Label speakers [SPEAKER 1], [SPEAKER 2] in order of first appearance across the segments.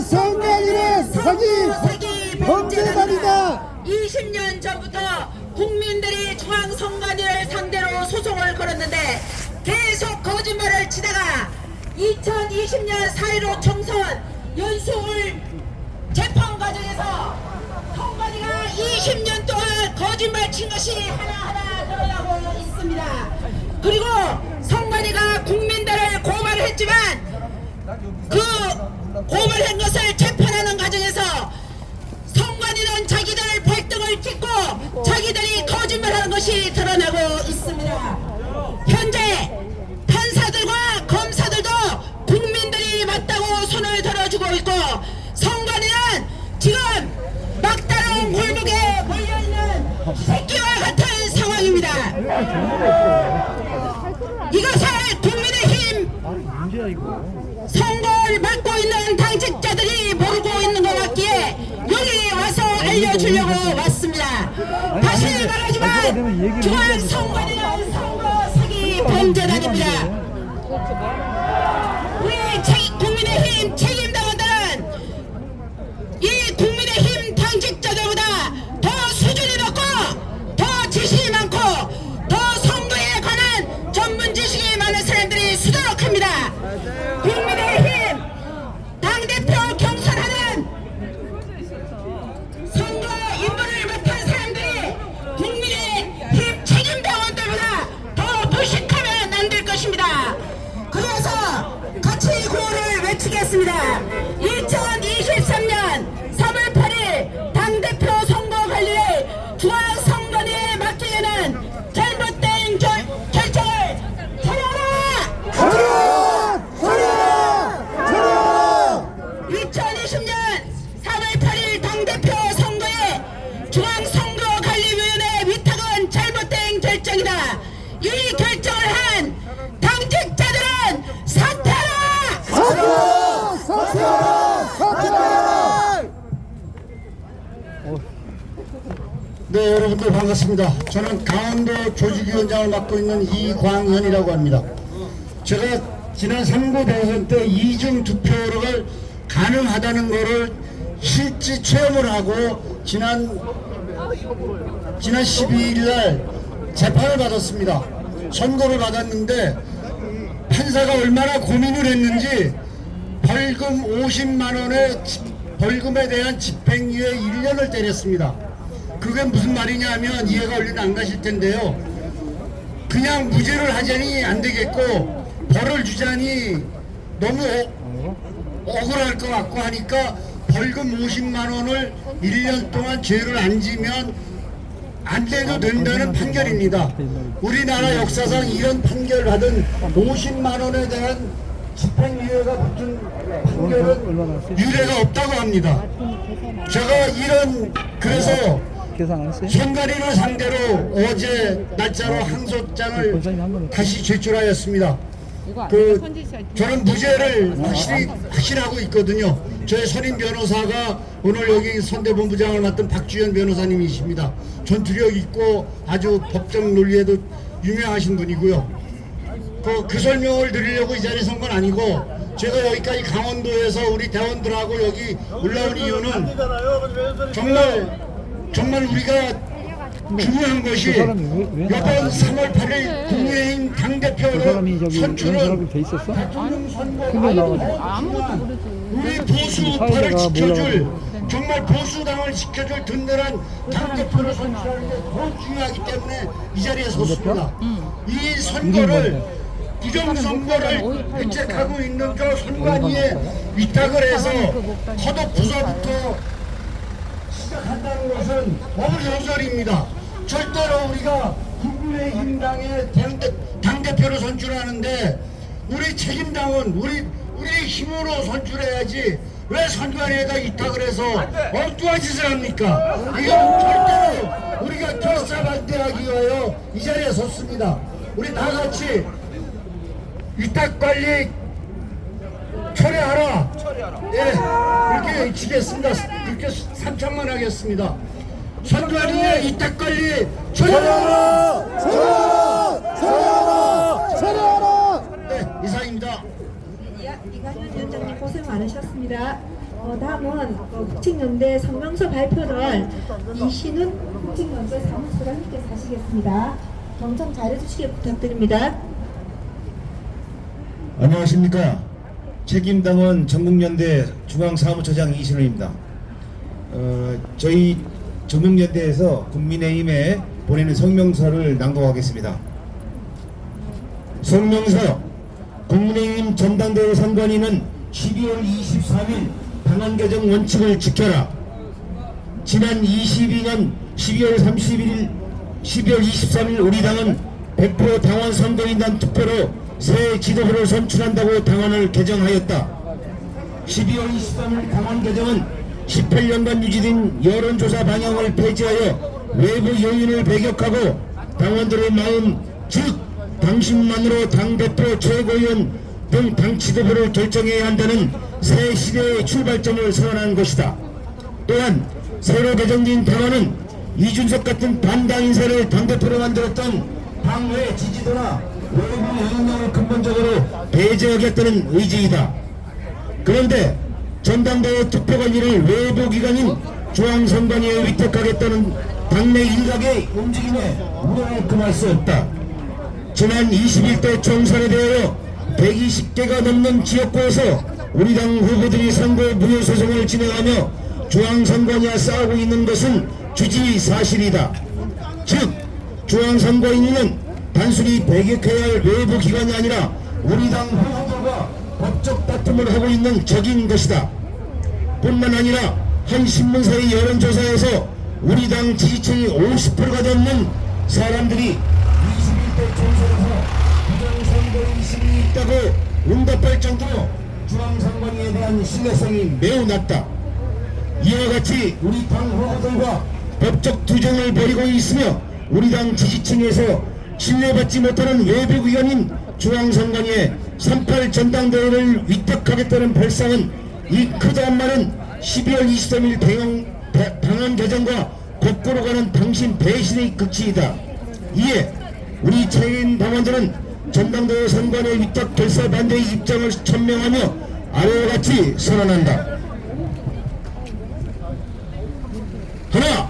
[SPEAKER 1] 선관위의 사기 범죄단이다.
[SPEAKER 2] 20년 전부터 국민들이 중앙선관위를 상대로 소송을 걸었는데 계속 거짓말을 치다가 2020년 4.15 총선 연수을 재판 과정에서 선관위가 20년 동안 거짓말 친 것이 하나하나 드러나고 있습니다. 그리고 선관위가 국민들을 고발을 했지만 그 고발한 것을 재판하는 과정에서 선관위는 자기들 발등을 찍고 자기들이 거짓말하는 것이 드러나고 있습니다. 현재 판사들과 검사들도 국민들이 맞다고 손을 들어주고 있고 선관위는 지금 막다른 골목에 몰려있는 새끼와 같은 상황입니다. 이것을 국민의힘 선거를 맡고 있는 당직자들이 모르고 있는 것 같기에 여기 와서 알려주려고 왔습니다. 다시 말하지만 중앙선관위는 선거 사기 범죄단입니다. 우리 국민의힘 책임당원들은 이 국민의힘 당직자들보다 더 수준이 높고 더 지식이 많고 더 선거에 관한 전문 지식이 많은 사람들이 수두룩합니다. 국민의힘 당대표 경선하는 선거 임무를 맡은 사람들이 국민의힘 책임당원들보다 더 무식하면 안 될 것입니다. 그래서 같이 구호를 외치겠습니다. 2023년 3월 8일 당대표 선거 관리를 중앙선관위에 맡기게 되는 잘못된 결정을 철회하라!
[SPEAKER 1] 철회하라!
[SPEAKER 2] 2020년 4월 8일 당대표 선거에 중앙선거관리위원회 위탁은 잘못된 결정이다. 이 결정을 한 당직자들은 사퇴하라!
[SPEAKER 1] 사퇴하라!
[SPEAKER 3] 네, 여러분들 반갑습니다. 저는 강원도 조직위원장을 맡고 있는 이광현이라고 합니다. 제가 지난 3구 대선 때 이중 투표를 가능하다는 것을 실제 체험을 하고 지난 12일 날 재판을 받았습니다. 선고를 받았는데 판사가 얼마나 고민을 했는지 벌금 50만 원의 벌금에 대한 집행유예 1년을 때렸습니다. 그게 무슨 말이냐 하면 이해가 얼른 안 가실 텐데요. 그냥 무죄를 하자니 안 되겠고 벌을 주자니 너무 억울할 것 같고 하니까 벌금 50만 원을 1년 동안 죄를 안 지면 안 돼도 된다는 판결입니다. 우리나라 역사상 이런 판결 받은 50만 원에 대한 집행유예가 붙은 판결은 유례가 없다고 합니다. 제가 그래서 선관위를 상대로 어제 날짜로 항소장을 다시 제출하였습니다. 저는 무죄를 확실하고 있거든요. 저의 선임 변호사가 오늘 여기 선대본부장을 맡은 박주현 변호사님이십니다. 전투력 있고 아주 법적 논리에도 유명하신 분이고요. 그 설명을 드리려고 이 자리에 선 건 아니고 제가 여기까지 강원도에서 우리 대원들하고 여기 올라온 이유는 정말 우리가 중요한 것이 이번 3월 8일 국민의힘 당대표를 선출은 대통령 선거 우리 보수파를 지켜줄 정말 보수당을 지켜줄 든든한 당대표를 선출하는 게 더 중요하기 때문에 이 자리에 섰습니다. 이 선거를 부정선거를 대책하고 있는 저 선관위에 위탁을 해서 컷오프서부터 시작한다는 것은 어불성설입니다. 절대로 우리가 국민의힘당의 당대표를 선출하는데 우리 책임당은 우리 힘으로 선출해야지 왜 선관위에다 위탁을 해서 엉뚱한 짓을 합니까? 이건 절대로 우리가 결사반대하기 위하여 이 자리에 섰습니다. 우리 다 같이 위탁관리 철회하라. 예, 그렇게 외치겠습니다. 그렇게 3천만 하겠습니다. 선관위의 위탁관리 철회하라!
[SPEAKER 1] 철회하라! 철회하라! 철회하라!
[SPEAKER 3] 네, 이상입니다.
[SPEAKER 2] 이광현 위원장님 고생 많으셨습니다.
[SPEAKER 4] 다음은 국책연대 성명서 발표를 이신훈 국책연대 사무소장 님께서 하시겠습니다. 경청 잘해주시길 부탁드립니다.
[SPEAKER 5] 안녕하십니까. 책임당원 전국연대 중앙사무처장 이신훈입니다. 저희 전국연대에서 국민의힘에 보내는 성명서를 낭독하겠습니다. 성명서. 국민의힘 전당대회 선관위는 12월 23일 당원 개정 원칙을 지켜라. 지난 22년 12월 23일 우리 당은 100% 당원 선거인단 투표로 새 지도부를 선출한다고 당원을 개정하였다. 12월 23일 당원 개정은 18년간 유지된 여론조사 방향을 폐지하여 외부 요인을 배격하고 당원들의 마음, 즉 당신만으로 당대표, 최고위원 등 당 지도부를 결정해야 한다는 새 시대의 출발점을 선언한 것이다. 또한 새로 개정된 당원은 이준석 같은 반당 인사를 당대표로 만들었던 당외 지지도나 외부 영향력을 근본적으로 배제하겠다는 의지이다. 그런데 전당대회 투표 관리를 외부 기관인 중앙선관위에 위탁하겠다는 당내 일각의 움직임에 우려를 금할 수 없다. 지난 21대 총선에 대하여 120개가 넘는 지역구에서 우리 당 후보들이 선거 무효 소송을 진행하며 중앙선관위와 싸우고 있는 것은 주지 사실이다. 즉 중앙선관위는 단순히 배격해야 할 외부 기관이 아니라 우리 당 후보들과 법적 다툼을 하고 있는 적인 것이다. 뿐만 아니라 한 신문사의 여론조사에서 우리 당 지지층이 50%가 넘는 사람들이 21대 총선에서 부정선거 의심이 있다고 응답할 정도로 중앙선관위에 대한 신뢰성이 매우 낮다. 이와 같이 우리 당 후보들과 법적 투쟁을 벌이고 있으며 우리 당 지지층에서 신뢰받지 못하는 외부 기관인 중앙선관위에 38 전당대회를 위탁하겠다는 발상은 이 크다한 말은 12월 23일 당원 개정과 거꾸로 가는 당신 배신의 극치이다. 이에 우리 책임 당원들은 전당대회 선관위 위탁 결사 반대의 입장을 천명하며 아래와 같이 선언한다. 하나,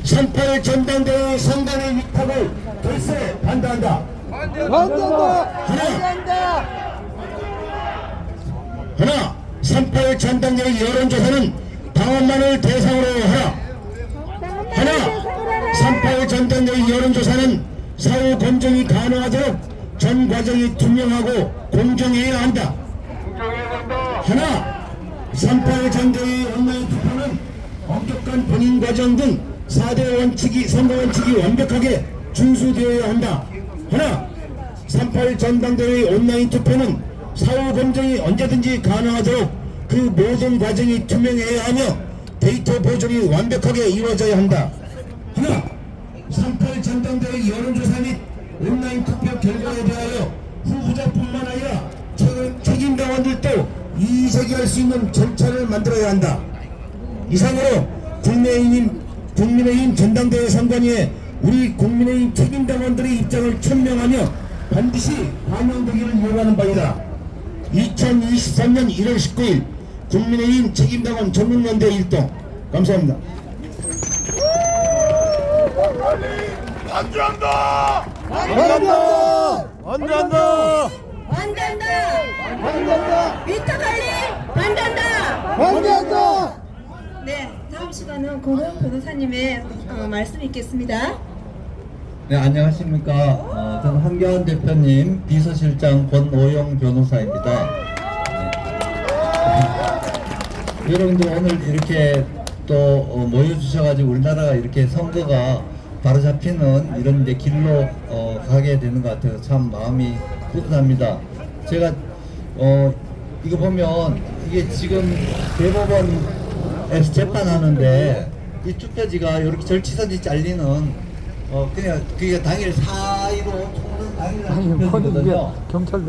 [SPEAKER 5] 38 전당대회 선관위 위탁을 결세 반대한다. 하나, 38 전당대회 여론조사는 당원만을 대상으로 하라. 하나, 38 전당대회 여론조사는 사후 검증이 가능하도록 전 과정이 투명하고 공정해야 한다. 하나, 38 전당대회 온라인 투표는 엄격한 본인 과정 등 4대 원칙이 선거 원칙이 완벽하게 준수되어야 한다. 하나, 38 전당대회 온라인 투표는 사후 검증이 언제든지 가능하도록 그 모든 과정이 투명해야 하며 데이터 보존이 완벽하게 이루어져야 한다. 하나, 38 전당대회 여론조사 및 온라인 투표 결과에 대하여 후보자뿐만 아니라 책임당원들도 이의제기할 수 있는 절차를 만들어야 한다. 이상으로 국민의힘 전당대회 선관위에 우리 국민의힘 책임당원들의 입장을 천명하며 반드시 반영되기를 요구하는 바이다. 2023년 1월 19일 국민의힘 책임당원 전국연대 일동. 감사합니다.
[SPEAKER 1] 반대한다.
[SPEAKER 2] 위탁관리 반대한다.
[SPEAKER 4] 네, 다음 시간은 고노영 변호사님의 말씀 있겠습니다.
[SPEAKER 6] 네, 안녕하십니까. 저는 한겨한 대표님 비서실장 권오영 변호사입니다. 네. 여러분들 오늘 이렇게 또 모여주셔가지고 우리나라가 이렇게 선거가 바로잡히는 이런 이제 길로 가게 되는 것 같아서 참 마음이 뿌듯합니다. 제가 이거 보면 이게 지금 대법원에서 재판하는데 이 투표지가 이렇게 절치선이 잘리는 그냥 그게 당일 4.15 총선 당일 한 투표지거든요.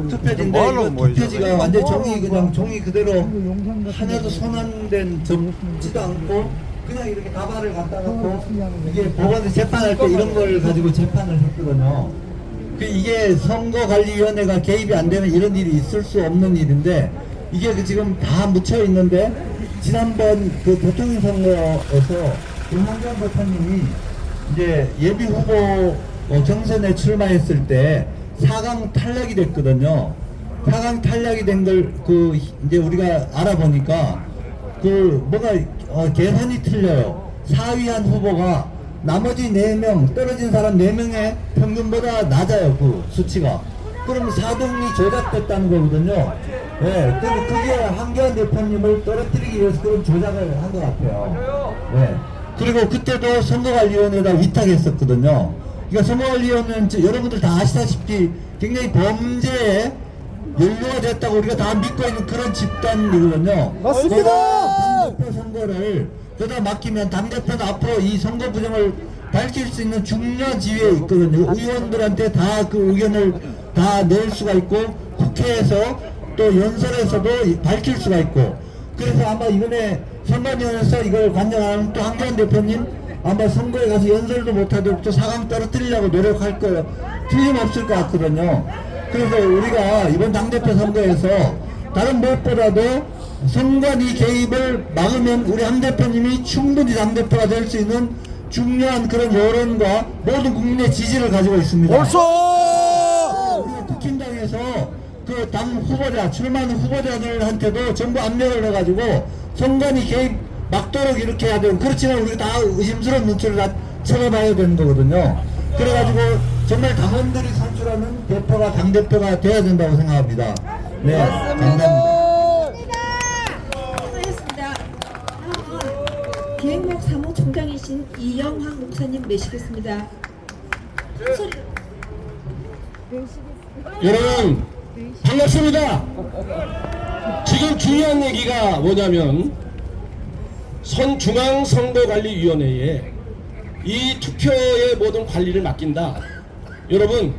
[SPEAKER 6] 투표지인데 이거 투표지가 완전 종이 그냥 종이 그대로 하나도 손안된 접지도 않고 그냥 이렇게 가발을 갖다 놓고 이게 법원에 재판할 때 이런 걸 가지고 재판을 했거든요. 이게 선거관리위원회가 개입이 안 되는 이런 일이 있을 수 없는 일인데 이게 지금 다 묻혀 있는데 지난번 그 대통령 선거에서 김한경 대표님이 이제 예비 후보 경선에 출마했을 때 4강 탈락이 됐거든요. 4강 탈락이 된 걸 그 이제 우리가 알아보니까 그 뭐가 계산이 틀려요. 4위 한 후보가 나머지 4명 떨어진 사람 4명의 평균보다 낮아요. 그 수치가. 그럼 4등이 조작됐다는 거거든요. 네, 근데 그게 한교안 대표님을 떨어뜨리기 위해서 그런 조작을 한 것 같아요. 네. 그리고 그때도 선거관리위원회에다 위탁했었거든요. 그러니까 선거관리위원회는 여러분들 다 아시다시피 굉장히 범죄에 연루가 됐다고 우리가 다 믿고 있는 그런 집단이거든요.
[SPEAKER 1] 맞습니다.
[SPEAKER 6] 당대표 선거를 그다 맡기면 당대표는 앞으로 이 선거 부정을 밝힐 수 있는 중요한 지위에 있거든요. 의원들한테 다 그 의견을 다 낼 수가 있고 국회에서 또 연설에서도 밝힐 수가 있고 그래서 아마 이번에 선관위원회에서 이걸 관장하는 또 한교안 대표님 아마 선거에 가서 연설도 못하도록 또 4강 떨어뜨리려고 노력할 거예요. 틀림없을 것 같거든요. 그래서 우리가 이번 당대표 선거에서 다른 무엇보다도 선관위 개입을 막으면 우리 한 대표님이 충분히 당대표가 될 수 있는 중요한 그런 여론과 모든 국민의 지지를 가지고 있습니다. 우리가 국힘당에서 그 당 후보자, 출마하는 후보자들한테도 전부 압력을 해가지고 선관위 개입 막도록 이렇게 해야 되고 그렇지만 우리가 다 의심스러운 눈초리를 다 쳐다봐야 되는 거거든요. 그래가지고 정말 당원들이 선출하는 대표가 당대표가 돼야 된다고 생각합니다. 네, 감사합니다.
[SPEAKER 4] 수고하셨습니다. 기획목 사무총장이신 이영환 목사님 모시겠습니다. 소리.
[SPEAKER 7] 여러분 반갑습니다. 지금 중요한 얘기가 뭐냐면 중앙선거관리위원회에 이 투표의 모든 관리를 맡긴다. 여러분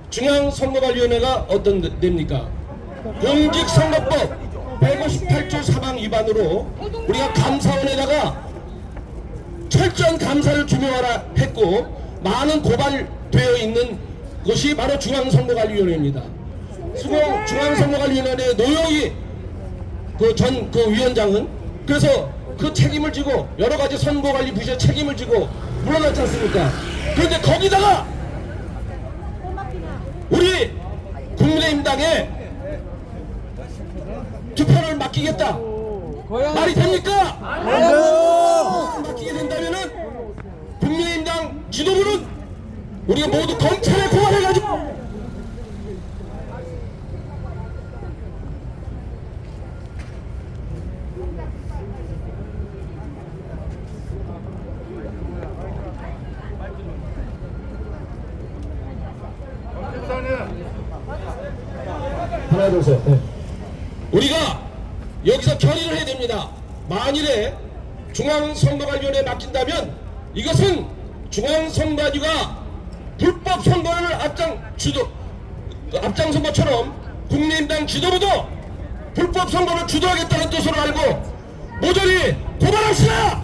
[SPEAKER 7] 중앙선거관리위원회가 어떤 데입니까? 공직선거법 158조 4방 위반으로 우리가 감사원에다가 철저한 감사를 규명하라 했고 많은 고발되어 있는 것이 바로 중앙선거관리위원회입니다. 중앙선거관리위원회 노영희 그 위원장은 그래서 그 책임을 지고 여러가지 선거관리 부서의 책임을 지고 물러났지 않습니까? 그런데 거기다가 우리 국민의힘당에 투표를 맡기겠다 말이 됩니까? 맡기게 된다면은 국민의힘당 지도부는 우리가 모두 검찰에 고발해가지고
[SPEAKER 5] 하나 둘 셋. 네.
[SPEAKER 7] 우리가 여기서 결의를 해야 됩니다. 만일에 중앙선거관리위원회에 맡긴다면 이것은 중앙선거관리가 불법 선거를 앞장선 것처럼 국민의힘당 지도부도 불법 선거를 주도하겠다는 뜻으로 알고 모조리 고발합시다.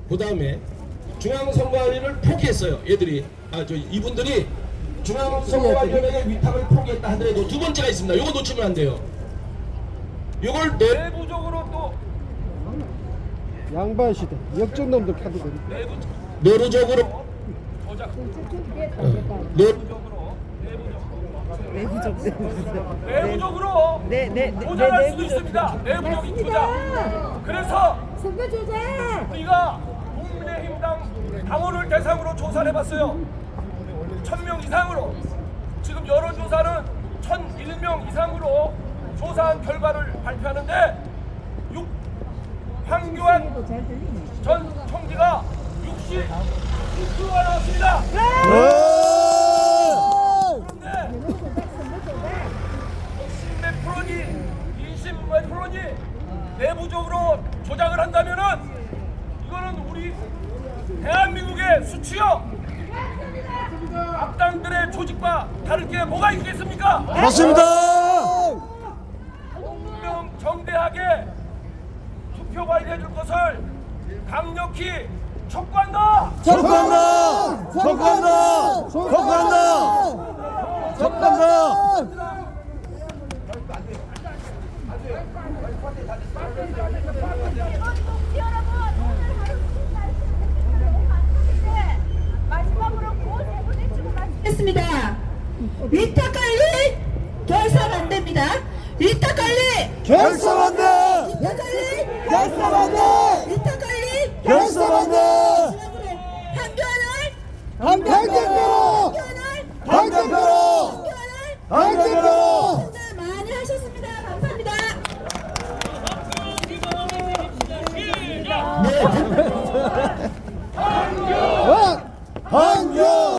[SPEAKER 7] 그 다음에 중앙선거관리를 포기했어요. 얘들이 이분들이 중앙선거관리위원회의 위탁을 포기했다 하더라도 두 번째가 있습니다. 요거 놓치면 안 돼요. 요걸 내부적으로 또
[SPEAKER 1] 양반 시대 역전놈도 켜도 되니.
[SPEAKER 7] 내부적으로
[SPEAKER 8] 내부적으로 조작할 수도 있습니다. 내부적인 조작. 그래서
[SPEAKER 4] 선거 조작.
[SPEAKER 8] 우리가 국민의힘당 당원을 대상으로 조사를 해봤어요. 1000명 이상으로. 지금 여론조사는 1001명 이상으로 조사한 결과를 발표하는데 황교안 전 총리가 66%가 나왔습니다. 그런데 60몇 프로니 20몇 프로니 내부적으로 조작을 한다면은 이거는 우리 대한민국의 수치요. 악당들의 조직과 다를 게 뭐가 있겠습니까?
[SPEAKER 1] 맞습니다.
[SPEAKER 8] 공명 정대하게 투표 관리해줄 것을 강력히 촉구한다.
[SPEAKER 1] 촉구한다.
[SPEAKER 4] 하겠습니다. 위탁 관리 결산 안 됩니다. 위탁 관리
[SPEAKER 1] 결산 안 돼!
[SPEAKER 4] 위탁 관리
[SPEAKER 1] 결산 안 돼!
[SPEAKER 4] 위탁 관리
[SPEAKER 1] 결산 안 돼!
[SPEAKER 4] 한변을
[SPEAKER 1] 한변